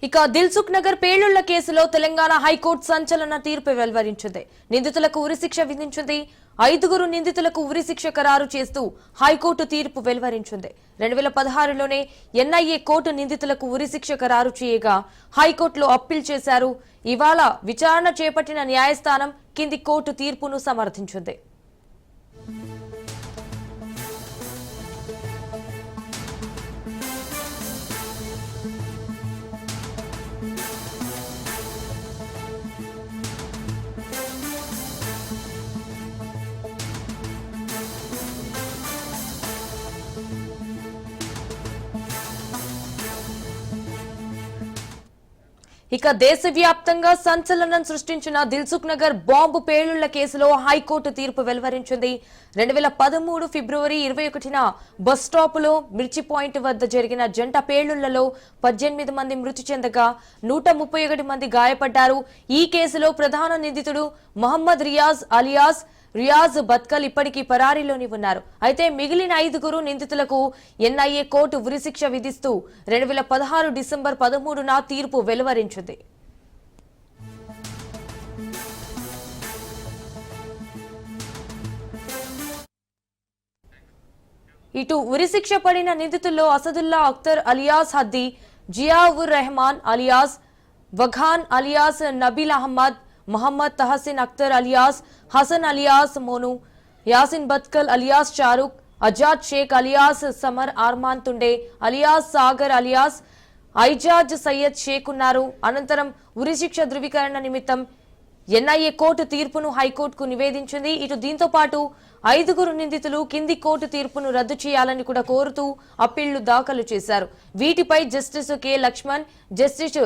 ఇక దిల్సుఖ్ నగర్ పేలుళ్ల కేసులో తెలంగాణ హైకోర్టు సంచలన తీర్పు వెలువరించింది. నిందితులకు ఉరిశిక్ష విధించింది. 5 నిందితులకు ఉరిశిక్ష ఖరారు చేస్తూ హైకోర్టు తీర్పు వెలువరించింది. 2016లోనే ఎన్ఐఏ కోర్టు నిందితులకు ఉరిశిక్ష ఖరారు చేయగా హైకోర్టులో అప్పీల్ చేశారు. ఇవాళ విచారణ చేపట్టిన న్యాయస్థానం కింది కోర్టు తీర్పును సమర్థించింది. ఇక దేశవ్యాప్తంగా సంచలనం సృష్టించిన దిల్సుఖ్ నగర్ బాంబు పేలుళ్ల కేసులో హైకోర్టు తీర్పు వెలువరించింది. 2013 ఫిబ్రవరి 21న బస్ స్టాప్ లో మిర్చి పాయింట్ వద్ద జరిగిన జంట పేలుళ్లలో 18 మంది మృతి చెందగా 131 మంది గాయపడ్డారు. ఈ కేసులో ప్రధాన నిందితుడు మహమ్మద్ రియాజ్ బత్కల్ ఇప్పటికీ పరారీలోని ఉన్నారు. అయితే మిగిలిన 5 నిందితులకు ఎన్ఐఏ కోర్టు ఉరిశిక్ష విధిస్తూ 2016 డిసెంబర్ 13న తీర్పు వెలువరించింది. ఇటు ఉరిశిక్ష పడిన నిందితుల్లో Asadullah Akhtar alias Haddi, Ziaur Rehman alias Waghan alias Nabeel Ahmed, Mohammed Tahseen Akhtar alias Hassan alias Monu, Yasin Bhatkal alias Shahrukh, Azad Sheikh alias Samar Armaan Tunde alias Sagar alias Aijaz Sayyed Sheikh ఉన్నారు. అనంతరం ఉరిశిక్ష ధృవీకరణ నిమిత్తం ఎన్ఐఏ కోర్టు తీర్పును హైకోర్టుకు నివేదించింది. ఇటు దీంతో పాటు 5 నిందితులు కింది కోర్టు తీర్పును రద్దు చేయాలని కూడా కోరుతూ అప్పీళ్లు దాఖలు చేశారు. వీటిపై justice K Lakshman, justice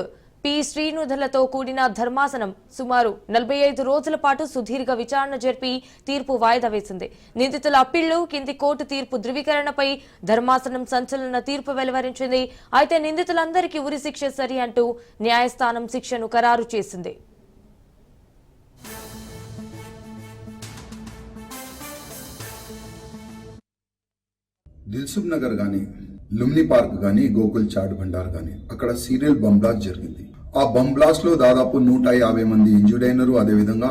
P శ్రీనుధలతో కూడిన ధర్మాసనం సుమారు 45 రోజుల పాటు సుదీర్ఘ విచారణ జరిపి తీర్పు వాయిదా వేసింది. నిందితుల అప్పీళ్లు కింది కోర్టు తీర్పు ధృవీకరణపై ధర్మాసనం సంచలన తీర్పు వెలువరించింది. అయితే నిందితులందరికీ ఉరిశిక్ష సరి అంటూ న్యాయస్థానం శిక్షను ఖరారు చేసింది. దిల్సుఖ్ నగర్ గానీ, లుమ్ని పార్క్ గానీ, గోకుల్ చాట్ భండార్ గానీ అక్కడ సీరియల్ బంబ్ బ్లాస్ట్ జరిగింది. ఆ బంబ్ బ్లాస్ట్ లో దాదాపు 150 మంది ఇంజూర్డ్ అయినారు. అదేవిధంగా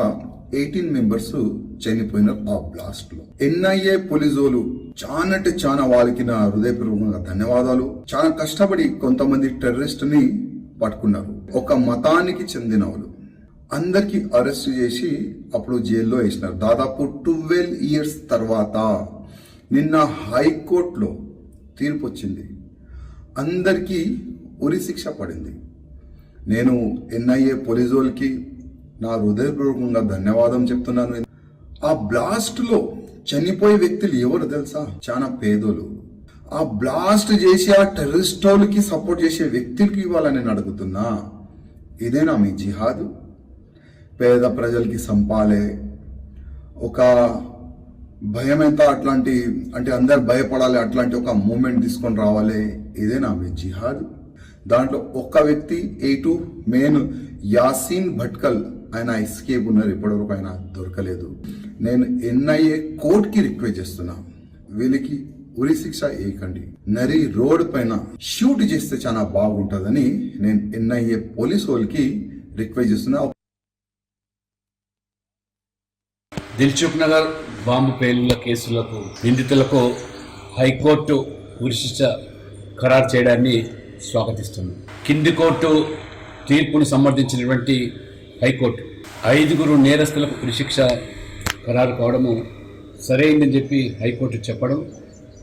18 మెంబర్స్ చనిపోయినారు ఆ బ్లాస్ట్ లో. ఎన్ఐఏ పోలీసులు చాలా వాళ్ళకి నా హృదయపూర్వకంగా ధన్యవాదాలు. చాలా కష్టపడి కొంతమంది టెర్రరిస్ట్ ని పట్టుకున్నారు. ఒక మతానికి చెందిన వాళ్ళు అందరికి అరెస్ట్ చేసి అప్పుడు జైల్లో వేసినారు. దాదాపు 12 ఇయర్స్ తర్వాత నిన్న హైకోర్టులో తీర్పు వచ్చింది. అందరికీ ఉరిశిక్ష పడింది. నేను ఎన్ఐఏ పోలీసులకి నా హృదయపూర్వకంగా ధన్యవాదం చెప్తున్నాను. ఆ బ్లాస్ట్ లో చనిపోయే వ్యక్తులు ఎవరు తెలుసా? చాలా పేదోలు. ఆ బ్లాస్ట్ చేసి ఆ టెర్రరిస్టులకి సపోర్ట్ చేసే వ్యక్తులకి ఇవ్వాలని నేను అడుగుతున్నా. ఇదేనా మీ జిహాదు? పేద ప్రజలకి సంపాలే ఒక భయం ఎంత అట్లాంటి అంటే అందరు భయపడాలి అట్లాంటి ఒక మూమెంట్ తీసుకొని రావాలి. ఇదేనా మీ జిహాద్? దాంట్లో ఒక్క వ్యక్తి మెయిన్ యాసిన్ భట్కల్ ఆయన ఎస్కేప్ ఉన్నారు. ఇప్పటివరకు ఆయన దొరకలేదు. నేను ఎన్ఐఏ కోర్టుకి రిక్వెస్ట్ చేస్తున్నా, వీళ్ళకి ఉరిశిక్ష వేయకండి. నరి రోడ్ పైన షూట్ చేస్తే చాలా బాగుంటుందని నేను ఎన్ఐఏ పోలీసు వాళ్ళకి రిక్వెస్ట్ చేస్తున్నా. దిల్సుఖ్ నగర్ బాంబు పేలుళ్ల కేసులకు నిందితులకు హైకోర్టు ఉరిశిక్ష ఖరారు చేయడాన్ని స్వాగతిస్తుంది. కింది కోర్టు తీర్పును సమర్థించినటువంటి హైకోర్టు 5 నేరస్తులకు ఉరిశిక్ష ఖరారు కావడము సరైందని చెప్పి హైకోర్టు చెప్పడం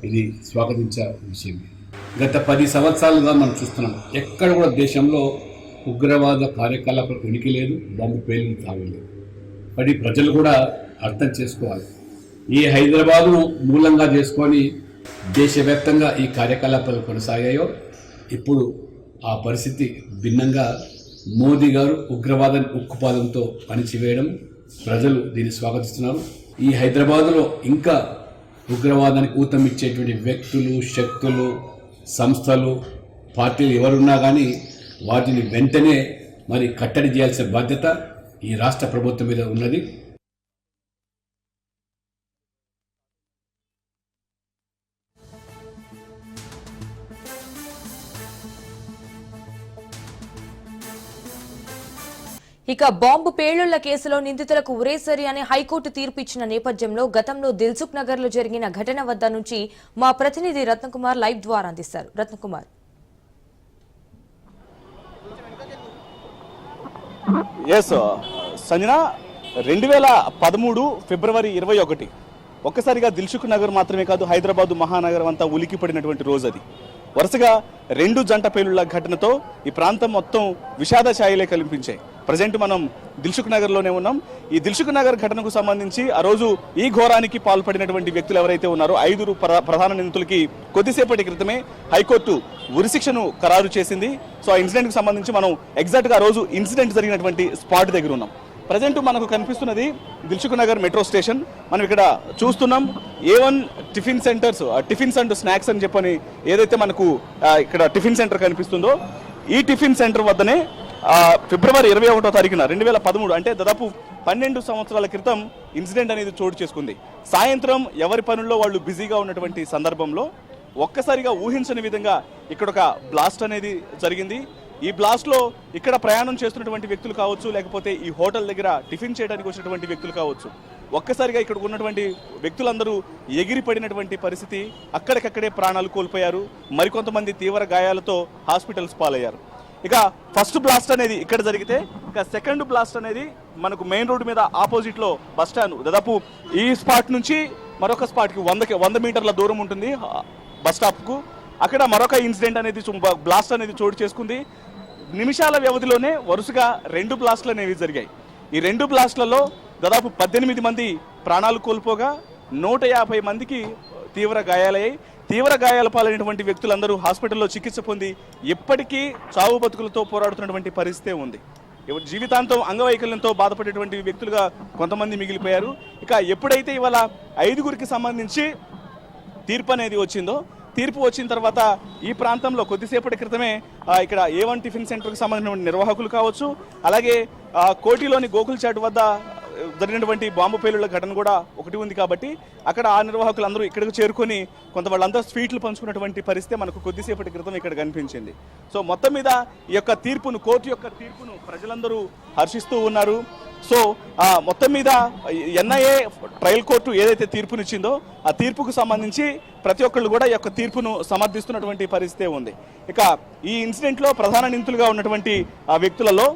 ఇది స్వాగతించే విషయం. గత 10 సంవత్సరాలుగా మనం చూస్తున్నాం, ఎక్కడ కూడా దేశంలో ఉగ్రవాద కార్యకలాపాలకు ఉనికి లేదు, బాంబు పేలులు తాగలేదు. మరి ప్రజలు కూడా అర్థం చేసుకోవాలి. ఈ హైదరాబాదు మూలంగా చేసుకొని దేశవ్యాప్తంగా ఈ కార్యకలాపాలు కొనసాగాయో ఇప్పుడు ఆ పరిస్థితి భిన్నంగా మోదీ గారు ఉగ్రవాదాన్ని ఉక్కుపాదంతో అణిచివేయడం ప్రజలు దీన్ని స్వాగతిస్తున్నారు. ఈ హైదరాబాదులో ఇంకా ఉగ్రవాదానికి ఊతమిచ్చేటువంటి వ్యక్తులు, శక్తులు, సంస్థలు, పార్టీలు ఎవరున్నా కానీ వాటిని వెంటనే మరి కట్టడి చేయాల్సిన బాధ్యత ఈ రాష్ట్ర ప్రభుత్వం మీద ఉన్నది. ఇక బాంబు పేలుళ్ల కేసులో నిందితులకు ఉరేసరి అనే హైకోర్టు తీర్పు ఇచ్చిన నేపథ్యంలో గతంలో దిల్సుఖ్ నగర్ లో జరిగిన ఘటన వద్ద నుంచి మా ప్రతినిధి రత్నకుమార్ లైవ్ ద్వారా అందిస్తారు. రత్నకుమార్. ఎస్ సంజన, 2013 ఫిబ్రవరి 21 ఒక్కసారిగా దిల్సుఖ్ నగర్ మాత్రమే కాదు, హైదరాబాద్ మహానగరం అంతా ఉలికిపడినటువంటి రోజు అది. వరుసగా 2 జంట పేలుళ్ల ఘటనతో ఈ ప్రాంతం మొత్తం విషాద ఛాయలే కనిపించాయి. ప్రజెంట్ మనం దిల్సుఖ్ నగర్లోనే ఉన్నాం. ఈ దిల్సుఖ్ నగర్ ఘటనకు సంబంధించి ఆ రోజు ఈ ఘోరానికి పాల్పడినటువంటి వ్యక్తులు ఎవరైతే ఉన్నారో 5 ప్రధాన నిందితులకి కొద్దిసేపటి క్రితమే హైకోర్టు ఉరిశిక్షను ఖరారు చేసింది. సో ఆ ఇన్సిడెంట్కి సంబంధించి మనం ఎగ్జాక్ట్గా ఆ రోజు ఇన్సిడెంట్ జరిగినటువంటి స్పాట్ దగ్గర ఉన్నాం. ప్రజెంట్ మనకు కనిపిస్తున్నది దిల్సుఖ్ నగర్ మెట్రో స్టేషన్. మనం ఇక్కడ చూస్తున్నాం A1 tiffin centres, tiffins and snacks అని చెప్పని ఏదైతే మనకు ఇక్కడ టిఫిన్ సెంటర్ కనిపిస్తుందో, ఈ టిఫిన్ సెంటర్ వద్దనే ఫిబ్రవరి 21వ తారీఖున 2013 అంటే దాదాపు 12 సంవత్సరాల క్రితం ఇన్సిడెంట్ అనేది చోటు చేసుకుంది. సాయంత్రం ఎవరి పనుల్లో వాళ్ళు బిజీగా ఉన్నటువంటి సందర్భంలో ఒక్కసారిగా ఊహించని విధంగా ఇక్కడ ఒక బ్లాస్ట్ అనేది జరిగింది. ఈ బ్లాస్ట్లో ఇక్కడ ప్రయాణం చేస్తున్నటువంటి వ్యక్తులు కావచ్చు, లేకపోతే ఈ హోటల్ దగ్గర టిఫిన్ చేయడానికి వచ్చినటువంటి వ్యక్తులు కావచ్చు, ఒక్కసారిగా ఇక్కడ ఉన్నటువంటి వ్యక్తులందరూ ఎగిరిపడినటువంటి పరిస్థితి. అక్కడికక్కడే ప్రాణాలు కోల్పోయారు. మరికొంతమంది తీవ్ర గాయాలతో హాస్పిటల్స్ పాలయ్యారు. ఇక ఫస్ట్ బ్లాస్ట్ అనేది ఇక్కడ జరిగితే, ఇక సెకండ్ బ్లాస్ట్ అనేది మనకు మెయిన్ రోడ్డు మీద ఆపోజిట్ లో బస్ స్టాండ్, దాదాపు ఈ స్పాట్ నుంచి మరొక స్పాట్కి 100 మీటర్ల దూరం ఉంటుంది బస్ స్టాప్ కు. అక్కడ మరొక ఇన్సిడెంట్ అనేది బ్లాస్ట్ అనేది చోటు చేసుకుంది. నిమిషాల వ్యవధిలోనే వరుసగా 2 బ్లాస్ట్లు అనేవి జరిగాయి. ఈ 2 బ్లాస్ట్లలో దాదాపు 18 మంది ప్రాణాలు కోల్పోగా 150 మందికి తీవ్ర గాయాలయ్యాయి. తీవ్ర గాయాల పాలైనటువంటి వ్యక్తులందరూ హాస్పిటల్లో చికిత్స పొంది ఇప్పటికీ చావు బతుకులతో పోరాడుతున్నటువంటి పరిస్థితే ఉంది. జీవితాంతం అంగవైకల్యంతో బాధపడేటువంటి వ్యక్తులుగా కొంతమంది మిగిలిపోయారు. ఇక ఎప్పుడైతే ఇవాళ 5గురికి సంబంధించి తీర్పు అనేది వచ్చిందో, తీర్పు వచ్చిన తర్వాత ఈ ప్రాంతంలో కొద్దిసేపటి క్రితమే ఇక్కడ A1 టిఫిన్ సెంటర్కి సంబంధించిన నిర్వాహకులు కావచ్చు, అలాగే కోటిలోని గోకుల్ చాట్ వద్ద జరిగినటువంటి బాంబు పేలుళ్ల ఘటన కూడా ఒకటి ఉంది. కాబట్టి అక్కడ ఆ నిర్వాహకులందరూ ఇక్కడికి చేరుకొని కొంత వాళ్ళంతా స్వీట్లు పంచుకున్నటువంటి పరిస్థితి మనకు కొద్దిసేపటి క్రితం ఇక్కడ కనిపించింది. సో మొత్తం మీద ఈ యొక్క తీర్పును, కోర్టు యొక్క తీర్పును ప్రజలందరూ హర్షిస్తూ ఉన్నారు. సో మొత్తం మీద NIA ట్రయల్ కోర్టు ఏదైతే తీర్పునిచ్చిందో ఆ తీర్పుకు సంబంధించి ప్రతి ఒక్కళ్ళు కూడా ఈ యొక్క తీర్పును సమర్థిస్తున్నటువంటి పరిస్థితే ఉంది. ఇక ఈ ఇన్సిడెంట్లో ప్రధాన నిందితులుగా ఉన్నటువంటి వ్యక్తులలో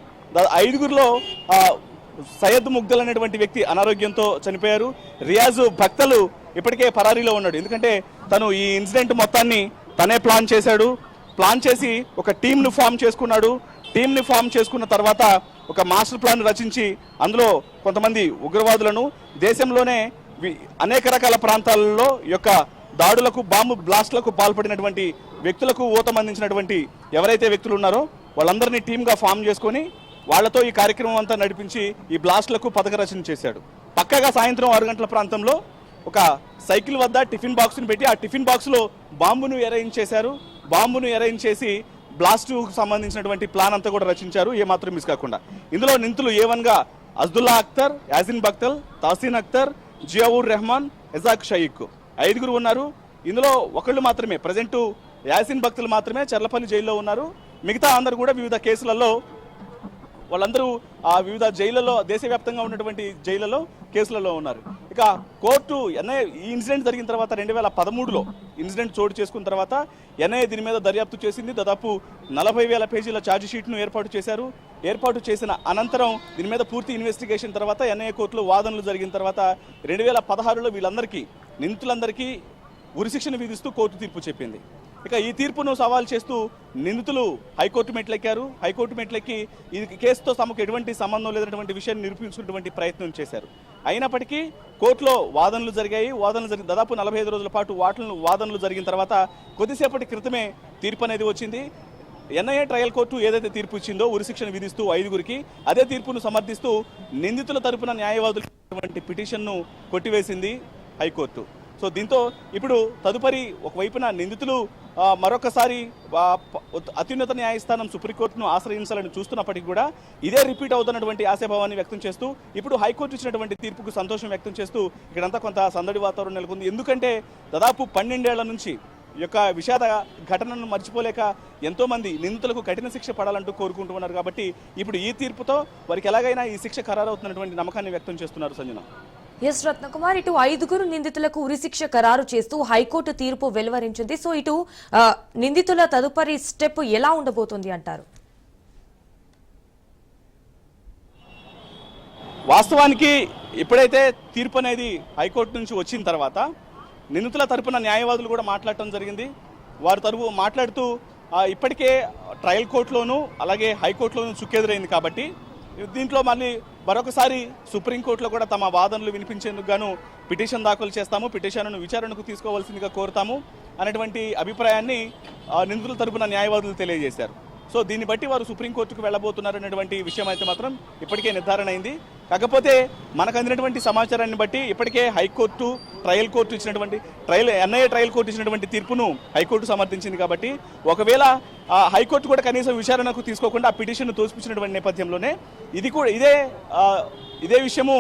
5గురిలో సయ్యద్ ముగ్దల్ అనేటువంటి వ్యక్తి అనారోగ్యంతో చనిపోయారు. రియాజు భక్తలు ఇప్పటికే పరారీలో ఉన్నాడు. ఎందుకంటే తను ఈ ఇన్సిడెంట్ మొత్తాన్ని తనే ప్లాన్ చేశాడు. ప్లాన్ చేసి ఒక టీంను ఫామ్ చేసుకున్నాడు. టీంని ఫామ్ చేసుకున్న తర్వాత ఒక మాస్టర్ ప్లాన్ రచించి అందులో కొంతమంది ఉగ్రవాదులను దేశంలోనే అనేక రకాల ప్రాంతాలలో యొక్క దాడులకు, బాంబు బ్లాస్ట్లకు పాల్పడినటువంటి వ్యక్తులకు ఊతం అందించినటువంటి ఎవరైతే వ్యక్తులు ఉన్నారో వాళ్ళందరినీ టీమ్గా ఫామ్ చేసుకొని వాళ్లతో ఈ కార్యక్రమం అంతా నడిపించి ఈ బ్లాస్ట్లకు పథక రచన చేశాడు. పక్కగా సాయంత్రం 6 గంటల ప్రాంతంలో ఒక సైకిల్ వద్ద టిఫిన్ బాక్స్ను పెట్టి ఆ టిఫిన్ బాక్స్లో బాంబును అరేంజ్ చేశారు. బాంబును అరేంజ్ చేసి బ్లాస్ట్కు సంబంధించినటువంటి ప్లాన్ అంతా కూడా రచించారు, ఏమాత్రం మిస్ కాకుండా. ఇందులో నిందితులు A1గా అజ్దుల్లా అఖ్తర్, యాసిన్ బక్తల్, తాసీన్ అఖ్తర్, జియావుర్ రెహమాన్, ఎజాక్ షయీక్ 5గురు ఉన్నారు. ఇందులో ఒకళ్ళు మాత్రమే, ప్రజెంట్ యాసిన్ బక్తల్ మాత్రమే చర్లపల్లి జైల్లో ఉన్నారు. మిగతా అందరూ కూడా వివిధ కేసులలో వాళ్ళందరూ ఆ వివిధ జైళ్లలో, దేశవ్యాప్తంగా ఉన్నటువంటి జైళ్లలో కేసులలో ఉన్నారు. ఇక కోర్టు ఈ ఇన్సిడెంట్ జరిగిన తర్వాత 2013లో ఇన్సిడెంట్ చోటు చేసుకున్న తర్వాత NIA దీని మీద దర్యాప్తు చేసింది. దాదాపు 40,000 పేజీల ఛార్జ్ షీట్ను ఏర్పాటు చేశారు. ఏర్పాటు చేసిన అనంతరం దీని మీద పూర్తి ఇన్వెస్టిగేషన్ తర్వాత NIA కోర్టులో వాదనలు జరిగిన తర్వాత 2016లో వీళ్ళందరికీ, నిందితులందరికీ ఉరిశిక్షను విధిస్తూ కోర్టు తీర్పు చెప్పింది. ఇక ఈ తీర్పును సవాల్ చేస్తూ నిందితులు హైకోర్టు మెట్లెక్కారు. హైకోర్టు మెట్లెక్కి ఈ కేసుతో తమకు ఎటువంటి సంబంధం లేనటువంటి విషయాన్ని నిరూపించుకున్నటువంటి ప్రయత్నం చేశారు. అయినప్పటికీ కోర్టులో వాదనలు జరిగాయి. దాదాపు 45 రోజుల పాటు వాదనలు జరిగిన తర్వాత కొద్దిసేపటి క్రితమే తీర్పు అనేది వచ్చింది. NIA ట్రయల్ కోర్టు ఏదైతే తీర్పు ఇచ్చిందో ఉరిశిక్షను విధిస్తూ 5గురికి, అదే తీర్పును సమర్థిస్తూ నిందితుల తరపున న్యాయవాదులు పిటిషన్ను కొట్టివేసింది హైకోర్టు. సో దీంతో ఇప్పుడు తదుపరి ఒకవైపున నిందితులు మరొకసారి అత్యున్నత న్యాయస్థానం సుప్రీంకోర్టును ఆశ్రయించాలని చూస్తున్నప్పటికీ కూడా ఇదే రిపీట్ అవుతున్నటువంటి ఆశాభావాన్ని వ్యక్తం చేస్తూ ఇప్పుడు హైకోర్టు ఇచ్చినటువంటి తీర్పుకు సంతోషం వ్యక్తం చేస్తూ ఇక్కడంతా కొంత సందడి వాతావరణం నెలకొంది. ఎందుకంటే దాదాపు 12 ఏళ్ల నుంచి ఈ యొక్క విషాద ఘటనను మర్చిపోలేక ఎంతోమంది నిందితులకు కఠిన శిక్ష పడాలంటూ కోరుకుంటూ ఉన్నారు. కాబట్టి ఇప్పుడు ఈ తీర్పుతో వారికి ఎలాగైనా ఈ శిక్ష ఖరారవుతున్నటువంటి నమ్మకాన్ని వ్యక్తం చేస్తున్నారు సంజన. ఎస్ రత్నకుమార్, ఇటు 5 నిందితులకు ఉరిశిక్ష ఖరారు చేస్తూ హైకోర్టు తీర్పు వెలువరించింది. సో ఇటు నిందితుల తదుపరి స్టెప్ ఎలా ఉండబోతుంది అంటారు? వాస్తవానికి ఎప్పుడైతే తీర్పు అనేది హైకోర్టు నుంచి వచ్చిన తర్వాత నిందితుల తరపున న్యాయవాదులు కూడా మాట్లాడటం జరిగింది. వారు మాట్లాడుతూ ఇప్పటికే ట్రయల్ కోర్టులోనూ అలాగే హైకోర్టులోనూ చుక్కెదురైంది కాబట్టి దీంట్లో మళ్ళీ మరొకసారి సుప్రీంకోర్టులో కూడా తమ వాదనలు వినిపించేందుకు గాను పిటిషన్ దాఖలు చేస్తాము, పిటిషన్ను విచారణకు తీసుకోవాల్సిందిగా కోరుతాము అనేటువంటి అభిప్రాయాన్ని నిందితుల తరపున న్యాయవాదులు తెలియజేశారు. సో దీన్ని బట్టి వారు సుప్రీంకోర్టుకు వెళ్ళబోతున్నారనేటువంటి విషయం అయితే మాత్రం ఇప్పటికే నిర్ధారణ అయింది. కాకపోతే మనకు అందినటువంటి సమాచారాన్ని బట్టి ఇప్పటికే హైకోర్టు ట్రయల్ కోర్టు ఇచ్చినటువంటి ఎన్ఐఏ ట్రయల్ కోర్టు ఇచ్చినటువంటి తీర్పును హైకోర్టు సమర్థించింది. కాబట్టి ఒకవేళ హైకోర్టు కూడా కనీసం విచారణకు తీసుకోకుండా ఆ పిటిషన్ను తోసిపుచ్చినటువంటి నేపథ్యంలోనే ఇదే విషయము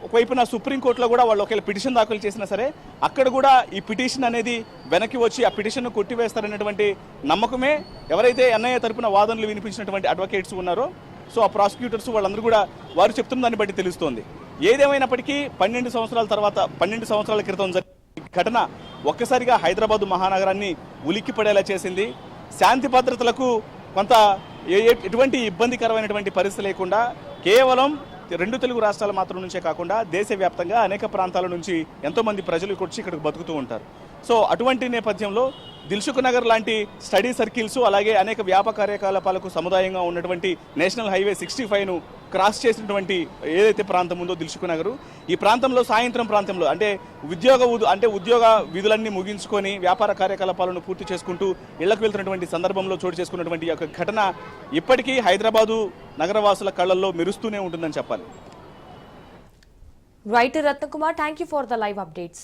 ఒకవైపున సుప్రీంకోర్టులో కూడా వాళ్ళు ఒకవేళ పిటిషన్ దాఖలు చేసినా సరే అక్కడ కూడా ఈ పిటిషన్ అనేది వెనక్కి వచ్చి ఆ పిటిషన్ను కొట్టివేస్తారనేటువంటి నమ్మకమే ఎవరైతే ఎన్ఐఏ తరపున వాదనలు వినిపించినటువంటి అడ్వకేట్స్ ఉన్నారో సో ఆ ప్రాసిక్యూటర్స్ వాళ్ళందరూ కూడా వారు చెప్తున్న దాన్ని బట్టి తెలుస్తోంది. ఏదేమైనప్పటికీ 12 సంవత్సరాల క్రితం జరిగిన ఘటన ఒక్కసారిగా హైదరాబాదు మహానగరాన్ని ఉలిక్కి పడేలా చేసింది. శాంతి భద్రతలకు కొంత ఎటువంటి ఇబ్బందికరమైనటువంటి పరిస్థితి లేకుండా కేవలం 2 తెలుగు రాష్ట్రాల మాత్రం నుంచే కాకుండా దేశవ్యాప్తంగా అనేక ప్రాంతాల నుంచి ఎంతోమంది ప్రజలు వచ్చి ఇక్కడికి బతుకుతూ ఉంటారు. సో అటువంటి నేపథ్యంలో దిల్సుఖ్ నగర్ లాంటి స్టడీ సర్కిల్స్ అలాగే అనేక వ్యాపక కార్యకలాపాలకు సముదాయంగా ఉన్నటువంటి నేషనల్ హైవే 65ను క్రాస్ చేసినటువంటి ఏదైతే ప్రాంతం ఉందో దిల్సుఖ్ నగర్, ఈ ప్రాంతంలో సాయంత్రం ప్రాంతంలో అంటే ఉద్యోగ విధులన్నీ ముగించుకొని వ్యాపార కార్యకలాపాలను పూర్తి చేసుకుంటూ ఇళ్లకు వెళ్తున్నటువంటి సందర్భంలో చోటు చేసుకున్నటువంటి ఒక ఘటన ఇప్పటికీ హైదరాబాదు నగరవాసుల కళ్ళల్లో మెరుస్తూనే ఉంటుందని చెప్పాలి. Right Ratnakumar, thank you for the live updates.